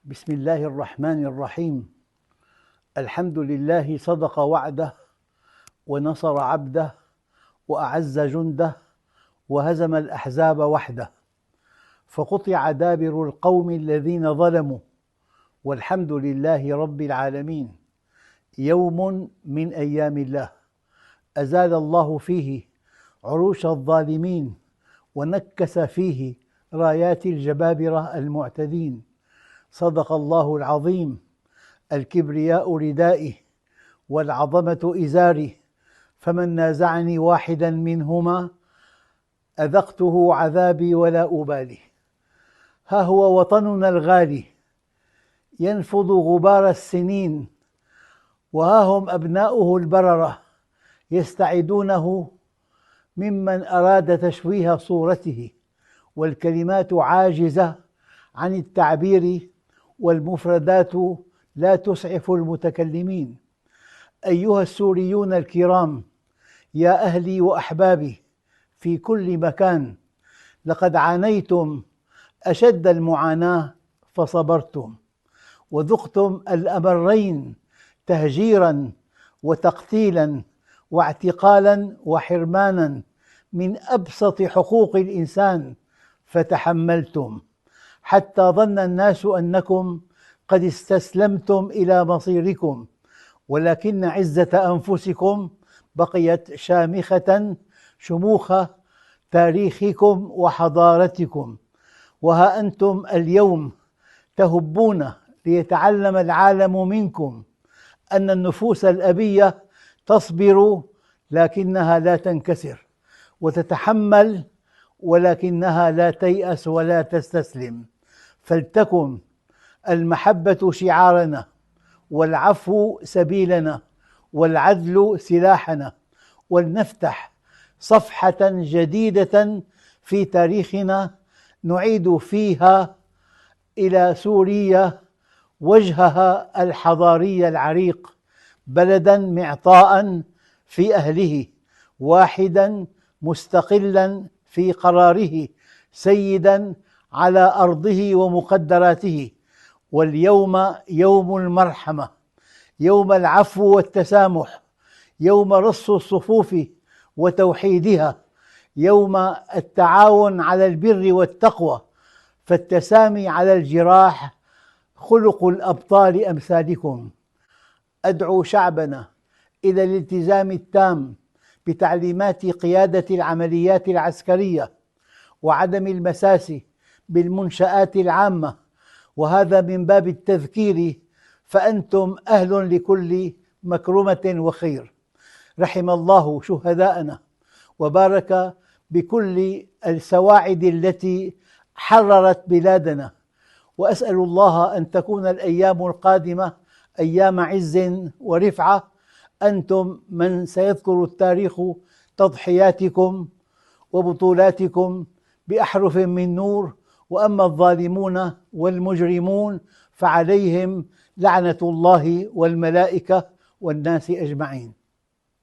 بسم الله الرحمن الرحيم. الحمد لله صدق وعده ونصر عبده وأعز جنده وهزم الأحزاب وحده، فقطع دابر القوم الذين ظلموا والحمد لله رب العالمين. يوم من أيام الله أزال الله فيه عروش الظالمين ونكس فيه رايات الجبابرة المعتدين. صدق الله العظيم. الكبرياء ردائي والعظمة إزاري، فمن نازعني واحدا منهما أذقته عذابي ولا أبالي. ها هو وطننا الغالي ينفض غبار السنين، وها هم أبناؤه البررة يستعيدونه ممن أراد تشويه صورته، والكلمات عاجزة عن التعبير والمفردات لا تسعف المتكلمين. أيها السوريون الكرام، يا أهلي وأحبابي في كل مكان، لقد عانيتم أشد المعاناة فصبرتم، وذقتم الأمرين تهجيرا وتقتيلا واعتقالا وحرمانا من أبسط حقوق الإنسان فتحملتم، حتى ظن الناس أنكم قد استسلمتم إلى مصيركم، ولكن عزة أنفسكم بقيت شامخة شموخ تاريخكم وحضارتكم. وها أنتم اليوم تهبون ليتعلم العالم منكم أن النفوس الأبية تصبر لكنها لا تنكسر، وتتحمل ولكنها لا تيأس ولا تستسلم. فلتكن المحبة شعارنا، والعفو سبيلنا، والعدل سلاحنا، ولنفتح صفحة جديدة في تاريخنا نعيد فيها إلى سوريا وجهها الحضاري العريق، بلدا معطاء في أهله، واحدا مستقلا في قراره، سيدا على أرضه ومقدراته. واليوم يوم المرحمة، يوم العفو والتسامح، يوم رص الصفوف وتوحيدها، يوم التعاون على البر والتقوى، فالتسامي على الجراح خلق الأبطال أمثالكم. أدعو شعبنا إلى الالتزام التام بتعليمات قيادة العمليات العسكرية، وعدم المساس بالمنشآت العامة، وهذا من باب التذكير، فأنتم أهل لكل مكرمة وخير. رحم الله شهداءنا وبارك بكل السواعد التي حررت بلادنا، وأسأل الله أن تكون الأيام القادمة أيام عز ورفعة. أنتم من سيذكر التاريخ تضحياتكم وبطولاتكم بأحرف من نور، وأما الظالمون والمجرمون فعليهم لعنة الله والملائكة والناس أجمعين.